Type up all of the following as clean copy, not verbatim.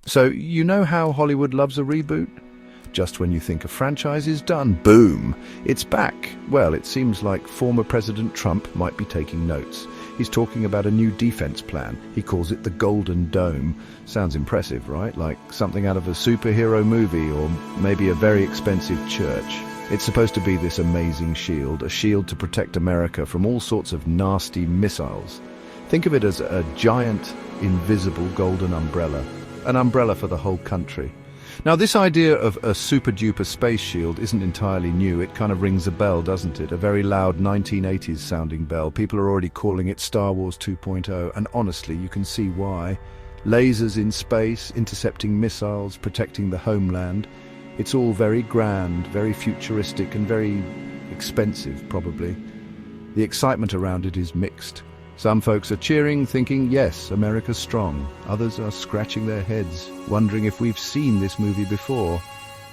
So, you know how Hollywood loves a reboot? Just when you think a franchise is done, boom, it's back. Well, it seems like former President Trump might be taking notes. He's talking about a new defense plan. He calls it the Golden Dome. Sounds impressive, right? Like something out of a superhero movie or maybe a very expensive church. It's supposed to be this amazing shield, a shield to protect America from all sorts of nasty missiles. Think of it as a giant, invisible golden umbrella. An umbrella for the whole country. Now, this idea of a super-duper space shield isn't entirely new. It kind of rings a bell, doesn't it? A very loud 1980s sounding bell. People are already calling it Star Wars 2.0, and honestly, you can see why. Lasers in space, intercepting missiles, protecting the homeland. It's all very grand, very futuristic, and very expensive, probably. The excitement around it is mixed. Some folks are cheering, thinking, yes, America's strong. Others are scratching their heads, wondering if we've seen this movie before.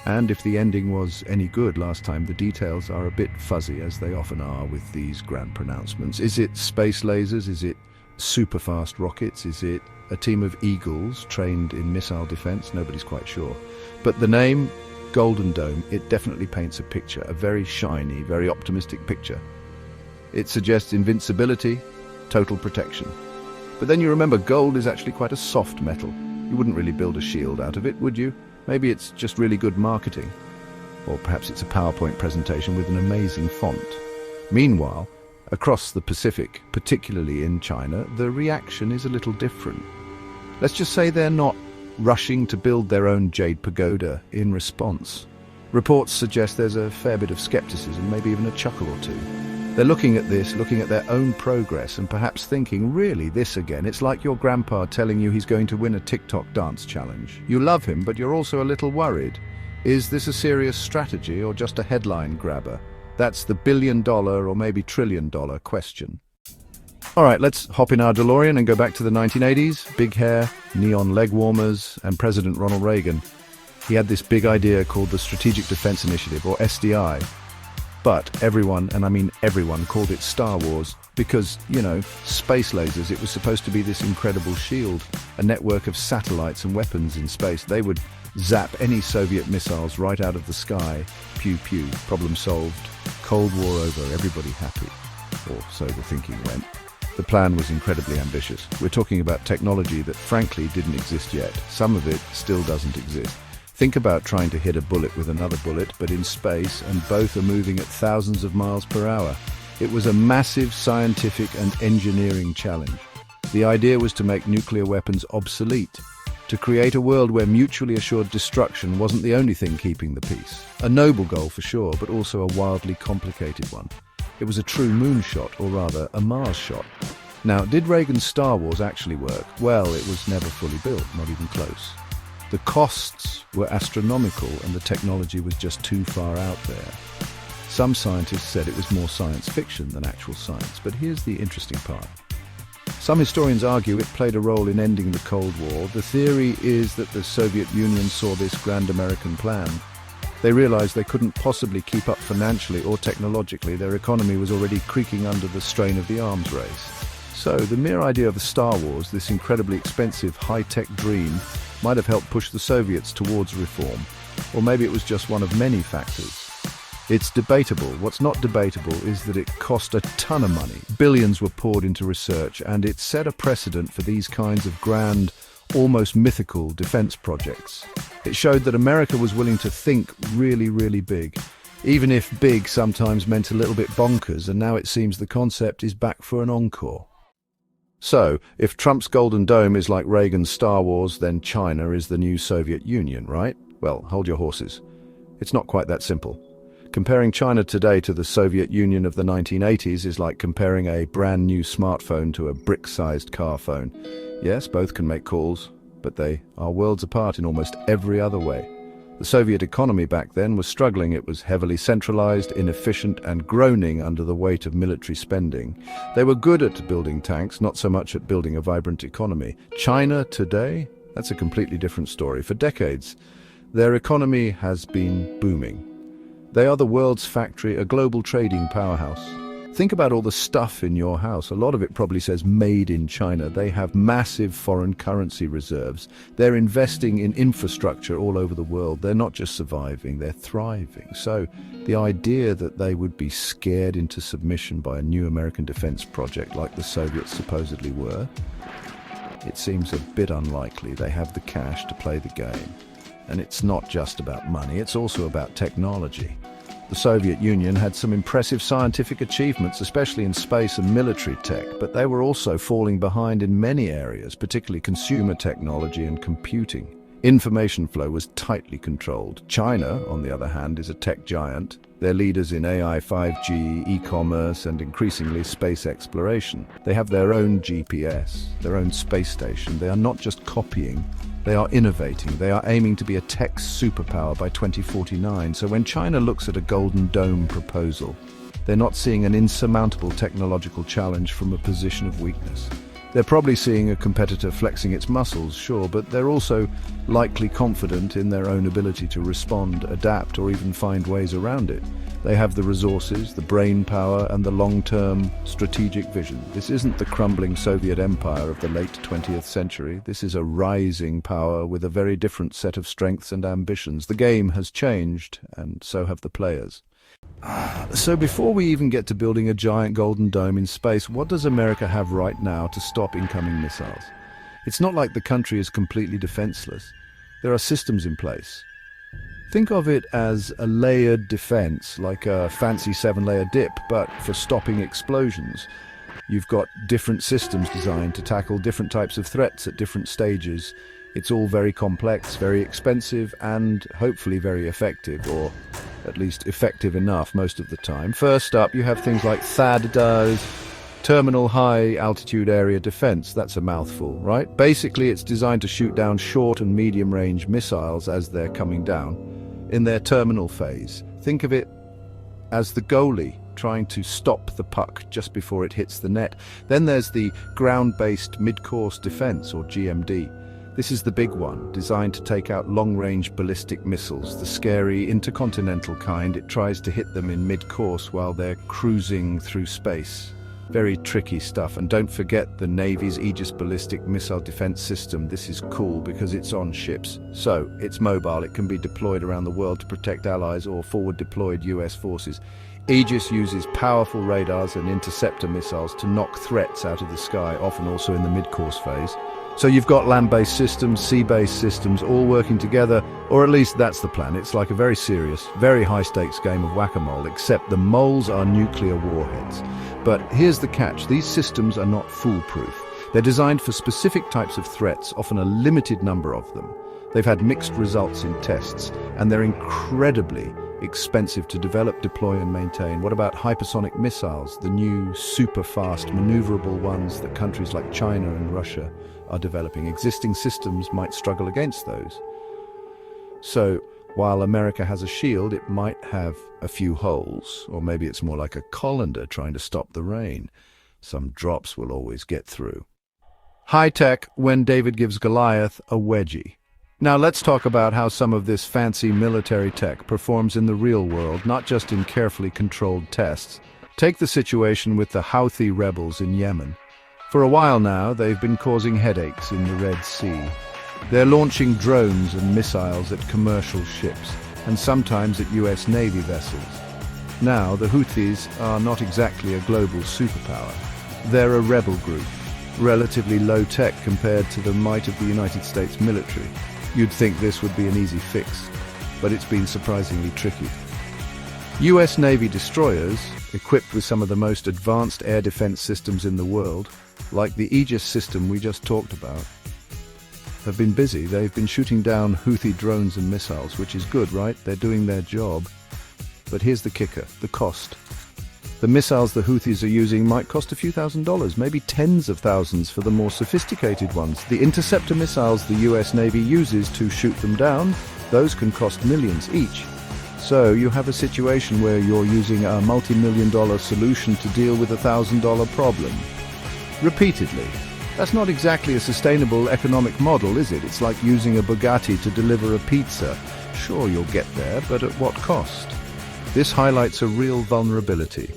And if the ending was any good last time, the details are a bit fuzzy, as they often are with these grand pronouncements. Is it space lasers? Is it super-fast rockets? Is it a team of eagles trained in missile defense? Nobody's quite sure. But the name, Golden Dome, it definitely paints a picture, a very shiny, very optimistic picture. It suggests invincibility, total protection. But then you remember gold is actually quite a soft metal. You wouldn't really build a shield out of it, would you? Maybe it's just really good marketing. Or perhaps it's a PowerPoint presentation with an amazing font. Meanwhile, across the Pacific, particularly in China, the reaction is a little different. Let's just say they're not rushing to build their own jade pagoda in response. Reports suggest there's a fair bit of skepticism, maybe even a chuckle or two. They're looking at this, looking at their own progress, and perhaps thinking, really, this again? It's like your grandpa telling you he's going to win a TikTok dance challenge. You love him, but you're also a little worried. Is this a serious strategy or just a headline grabber? That's the billion-dollar or maybe trillion-dollar question. All right, let's hop in our DeLorean and go back to the 1980s. Big hair, neon leg warmers, and President Ronald Reagan. He had this big idea called the Strategic Defense Initiative, or SDI. But everyone, and I mean everyone, called it Star Wars because, you know, space lasers. It was supposed to be this incredible shield, a network of satellites and weapons in space. They would zap any Soviet missiles right out of the sky. Pew pew, problem solved. Cold War over, everybody happy. Or so the thinking went. The plan was incredibly ambitious. We're talking about technology that frankly didn't exist yet. Some of it still doesn't exist. Think about trying to hit a bullet with another bullet, but in space, and both are moving at thousands of miles per hour. It was a massive scientific and engineering challenge. The idea was to make nuclear weapons obsolete, to create a world where mutually assured destruction wasn't the only thing keeping the peace. A noble goal for sure, but also a wildly complicated one. It was a true moonshot, or rather, a Mars shot. Now, did Reagan's Star Wars actually work? Well, it was never fully built, not even close. The costs were astronomical and the technology was just too far out there. Some scientists said it was more science fiction than actual science, but here's the interesting part. Some historians argue it played a role in ending the Cold War. The theory is that the Soviet Union saw this grand American plan. They realized they couldn't possibly keep up financially or technologically. Their economy was already creaking under the strain of the arms race. So the mere idea of the Star Wars, this incredibly expensive high-tech dream, might have helped push the Soviets towards reform. Or maybe it was just one of many factors. It's debatable. What's not debatable is that it cost a ton of money. Billions were poured into research, and it set a precedent for these kinds of grand, almost mythical defense projects. It showed that America was willing to think really, really big, even if big sometimes meant a little bit bonkers, and now it seems the concept is back for an encore. So, if Trump's Golden Dome is like Reagan's Star Wars, then China is the new Soviet Union, right? Well, hold your horses. It's not quite that simple. Comparing China today to the Soviet Union of the 1980s is like comparing a brand new smartphone to a brick-sized car phone. Yes, both can make calls, but they are worlds apart in almost every other way. The Soviet economy back then was struggling. It was heavily centralized, inefficient, and groaning under the weight of military spending. They were good at building tanks, not so much at building a vibrant economy. China today? That's a completely different story. For decades, their economy has been booming. They are the world's factory, a global trading powerhouse. Think about all the stuff in your house. A lot of it probably says made in China. They have massive foreign currency reserves. They're investing in infrastructure all over the world. They're not just surviving, they're thriving. So the idea that they would be scared into submission by a new American defense project like the Soviets supposedly were, it seems a bit unlikely. They have the cash to play the game. And it's not just about money, it's also about technology. The Soviet Union had some impressive scientific achievements, especially in space and military tech, but they were also falling behind in many areas, particularly consumer technology and computing. Information flow was tightly controlled. China, on the other hand, is a tech giant. They're leaders in AI, 5G, e-commerce, and increasingly space exploration. They have their own GPS, their own space station. They are not just copying, they are innovating. They are aiming to be a tech superpower by 2049. So when China looks at a Golden Dome proposal, they're not seeing an insurmountable technological challenge from a position of weakness. They're probably seeing a competitor flexing its muscles, sure, but they're also likely confident in their own ability to respond, adapt, or even find ways around it. They have the resources, the brain power, and the long-term strategic vision. This isn't the crumbling Soviet empire of the late 20th century. This is a rising power with a very different set of strengths and ambitions. The game has changed, and so have the players. So before we even get to building a giant golden dome in space, what does America have right now to stop incoming missiles? It's not like the country is completely defenseless. There are systems in place. Think of it as a layered defense, like a fancy 7-layer dip, but for stopping explosions. You've got different systems designed to tackle different types of threats at different stages. It's all very complex, very expensive, and hopefully very effective, or at least effective enough most of the time. First up, you have things like THAAD does, Terminal High Altitude Area Defense. That's a mouthful, right? Basically, it's designed to shoot down short and medium-range missiles as they're coming down in their terminal phase. Think of it as the goalie trying to stop the puck just before it hits the net. Then there's the Ground-Based Mid-Course Defense, or GMD. This is the big one, designed to take out long-range ballistic missiles, the scary intercontinental kind. It tries to hit them in mid-course while they're cruising through space. Very tricky stuff. And don't forget the Navy's Aegis Ballistic Missile Defense System. This is cool because it's on ships. So, it's mobile. It can be deployed around the world to protect allies or forward-deployed US forces. Aegis uses powerful radars and interceptor missiles to knock threats out of the sky, often also in the mid-course phase. So you've got land-based systems, sea-based systems, all working together, or at least that's the plan. It's like a very serious, very high-stakes game of whack-a-mole, except the moles are nuclear warheads. But here's the catch. These systems are not foolproof. They're designed for specific types of threats, often a limited number of them. They've had mixed results in tests, and they're incredibly expensive to develop, deploy, and maintain. What about hypersonic missiles, the new super-fast, maneuverable ones that countries like China and Russia are developing? Existing systems might struggle against those. So, while America has a shield, it might have a few holes, or maybe it's more like a colander trying to stop the rain. Some drops will always get through. High tech when David gives Goliath a wedgie. Now let's talk about how some of this fancy military tech performs in the real world, not just in carefully controlled tests. Take the situation with the Houthi rebels in Yemen. For a while now, they've been causing headaches in the Red Sea. They're launching drones and missiles at commercial ships, and sometimes at US Navy vessels. Now, the Houthis are not exactly a global superpower. They're a rebel group, relatively low-tech compared to the might of the United States military. You'd think this would be an easy fix, but it's been surprisingly tricky. US Navy destroyers, equipped with some of the most advanced air defense systems in the world, like the Aegis system we just talked about, have been busy. They've been shooting down Houthi drones and missiles, which is good, right? They're doing their job. But here's the kicker, the cost. The missiles the Houthis are using might cost a few $1,000s, maybe tens of thousands for the more sophisticated ones. The interceptor missiles the US Navy uses to shoot them down, those can cost millions each. So you have a situation where you're using a multi-million-dollar solution to deal with a $1,000 problem. Repeatedly. That's not exactly a sustainable economic model, is it? It's like using a Bugatti to deliver a pizza. Sure, you'll get there, but at what cost? This highlights a real vulnerability.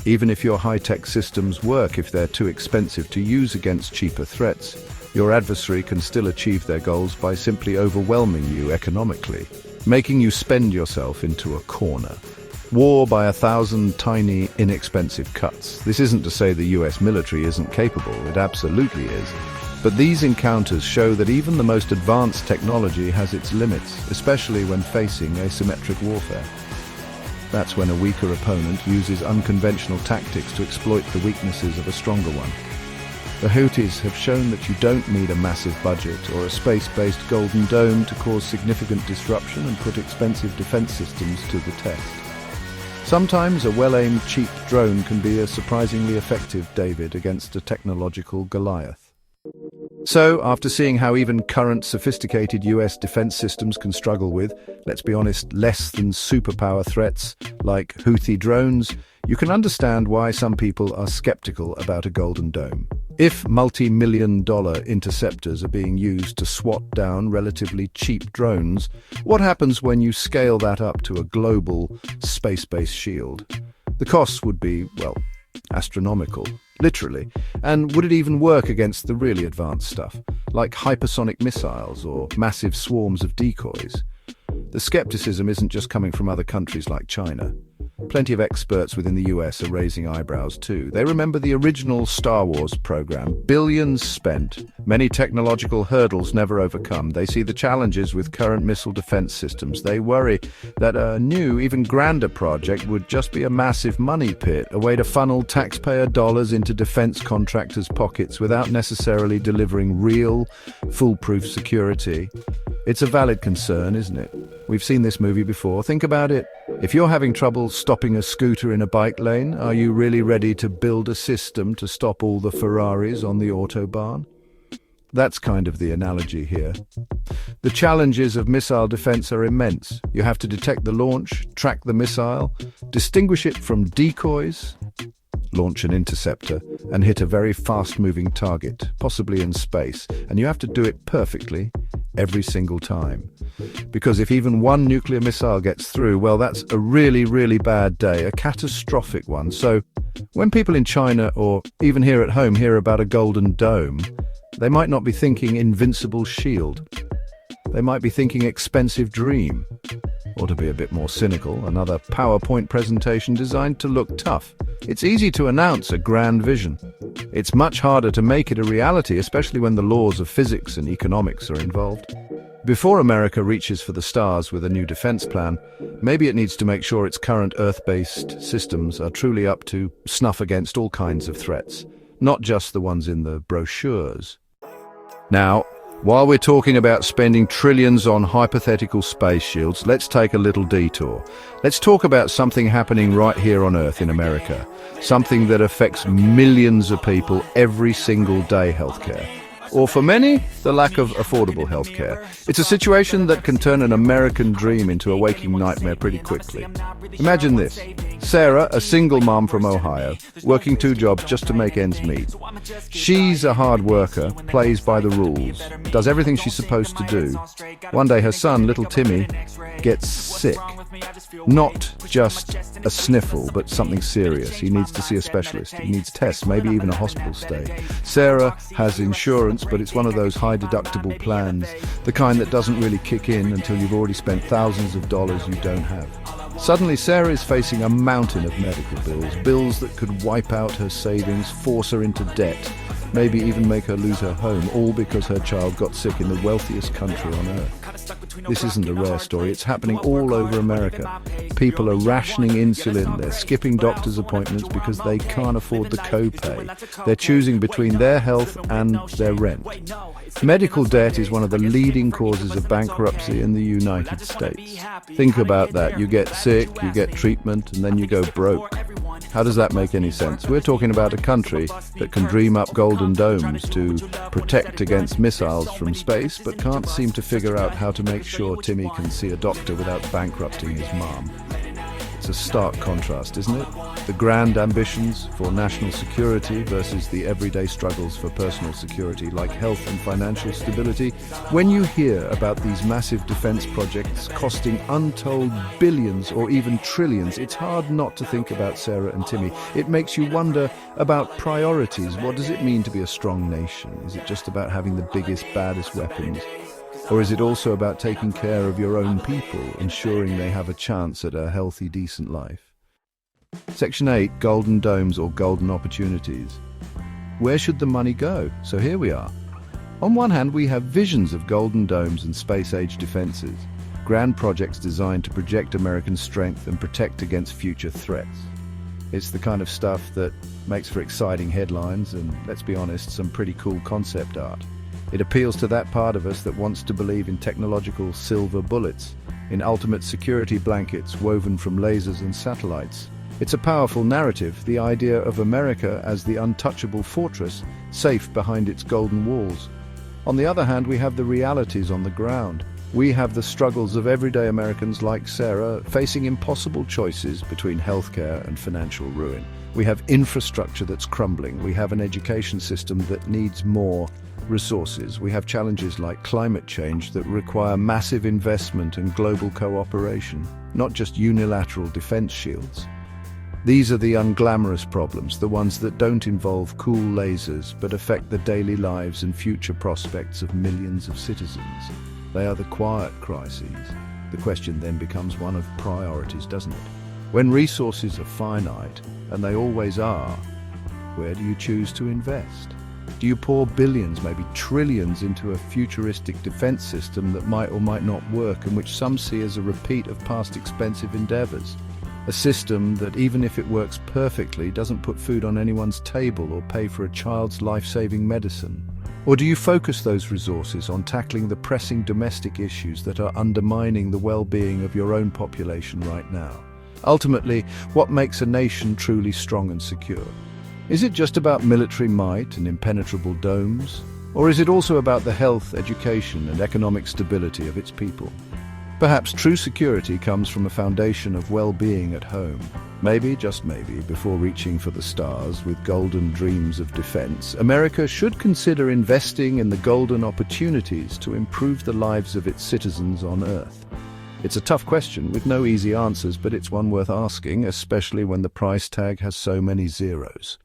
Even if your high-tech systems work, if they're too expensive to use against cheaper threats, your adversary can still achieve their goals by simply overwhelming you economically, making you spend yourself into a corner. War by 1,000 tiny, inexpensive cuts. This isn't to say the US military isn't capable, it absolutely is. But these encounters show that even the most advanced technology has its limits, especially when facing asymmetric warfare. That's when a weaker opponent uses unconventional tactics to exploit the weaknesses of a stronger one. The Houthis have shown that you don't need a massive budget or a space-based golden dome to cause significant disruption and put expensive defense systems to the test. Sometimes a well-aimed, cheap drone can be a surprisingly effective David against a technological Goliath. So, after seeing how even current sophisticated US defense systems can struggle with, let's be honest, less than superpower threats like Houthi drones, you can understand why some people are skeptical about a golden dome. If multi-million-dollar interceptors are being used to swat down relatively cheap drones, what happens when you scale that up to a global, space-based shield? The costs would be, well, astronomical, literally. And would it even work against the really advanced stuff, like hypersonic missiles or massive swarms of decoys? The skepticism isn't just coming from other countries like China. Plenty of experts within the US are raising eyebrows too. They remember the original Star Wars program, billions spent, many technological hurdles never overcome. They see the challenges with current missile defense systems. They worry that a new, even grander project would just be a massive money pit, a way to funnel taxpayer dollars into defense contractors' pockets without necessarily delivering real, foolproof security. It's a valid concern, isn't it? We've seen this movie before. Think about it. If you're having trouble stopping a scooter in a bike lane, are you really ready to build a system to stop all the Ferraris on the Autobahn? That's kind of the analogy here. The challenges of missile defense are immense. You have to detect the launch, track the missile, distinguish it from decoys, launch an interceptor, and hit a very fast-moving target, possibly in space. And you have to do it perfectly every single time. Because if even one nuclear missile gets through, well, that's a really, really bad day, a catastrophic one. So when people in China or even here at home hear about a golden dome, they might not be thinking invincible shield. They might be thinking expensive dream. Or to be a bit more cynical, another PowerPoint presentation designed to look tough. It's easy to announce a grand vision. It's much harder to make it a reality, especially when the laws of physics and economics are involved. Before America reaches for the stars with a new defense plan, maybe it needs to make sure its current Earth-based systems are truly up to snuff against all kinds of threats, not just the ones in the brochures. Now, while we're talking about spending trillions on hypothetical space shields, let's take a little detour. Let's talk about something happening right here on Earth in America. Something that affects millions of people every single day: healthcare. Or for many, the lack of affordable healthcare. It's a situation that can turn an American dream into a waking nightmare pretty quickly. Imagine this. Sarah, a single mom from Ohio, working 2 jobs just to make ends meet. She's a hard worker, plays by the rules, does everything she's supposed to do. One day her son, little Timmy, gets sick. Not just a sniffle, but something serious. He needs to see a specialist. He needs tests, maybe even a hospital stay. Sarah has insurance, but it's one of those high deductible plans, the kind that doesn't really kick in until you've already spent thousands of dollars you don't have. Suddenly, Sarah is facing a mountain of medical bills that could wipe out her savings, force her into debt, maybe even make her lose her home, all because her child got sick in the wealthiest country on earth. This isn't a rare story, it's happening all over America. People are rationing insulin, they're skipping doctor's appointments because they can't afford the copay. They're choosing between their health and their rent. Medical debt is one of the leading causes of bankruptcy in the United States. Think about that. You get sick, you get treatment, and then you go broke. How does that make any sense? We're talking about a country that can dream up golden domes to protect against missiles from space, but can't seem to figure out how to make sure Timmy can see a doctor without bankrupting his mom. It's It's a stark contrast, isn't it? The grand ambitions for national security versus the everyday struggles for personal security, like health and financial stability. When you hear about these massive defense projects costing untold billions or even trillions, it's hard not to think about Sarah and Timmy. It makes you wonder about priorities. What does it mean to be a strong nation? Is it just about having the biggest, baddest weapons? Or is it also about taking care of your own people, ensuring they have a chance at a healthy, decent life? Section 8, Golden Domes or Golden Opportunities. Where should the money go? So here we are. On one hand, we have visions of golden domes and space-age defenses, grand projects designed to project American strength and protect against future threats. It's the kind of stuff that makes for exciting headlines and, let's be honest, some pretty cool concept art. It appeals to that part of us that wants to believe in technological silver bullets, in ultimate security blankets woven from lasers and satellites. It's a powerful narrative, the idea of America as the untouchable fortress, safe behind its golden walls. On the other hand, we have the realities on the ground. We have the struggles of everyday Americans like Sarah, facing impossible choices between healthcare and financial ruin. We have infrastructure that's crumbling. We have an education system that needs more resources. We have challenges like climate change that require massive investment and global cooperation, not just unilateral defense shields. These are the unglamorous problems, the ones that don't involve cool lasers but affect the daily lives and future prospects of millions of citizens. They are the quiet crises. The question then becomes one of priorities, doesn't it? When resources are finite, and they always are, where do you choose to invest? Do you pour billions, maybe trillions, into a futuristic defense system that might or might not work and which some see as a repeat of past expensive endeavors? A system that, even if it works perfectly, doesn't put food on anyone's table or pay for a child's life-saving medicine? Or do you focus those resources on tackling the pressing domestic issues that are undermining the well-being of your own population right now? Ultimately, what makes a nation truly strong and secure? Is it just about military might and impenetrable domes? Or is it also about the health, education, and economic stability of its people? Perhaps true security comes from a foundation of well-being at home. Maybe, just maybe, before reaching for the stars with golden dreams of defense, America should consider investing in the golden opportunities to improve the lives of its citizens on Earth. It's a tough question with no easy answers, but it's one worth asking, especially when the price tag has so many zeros.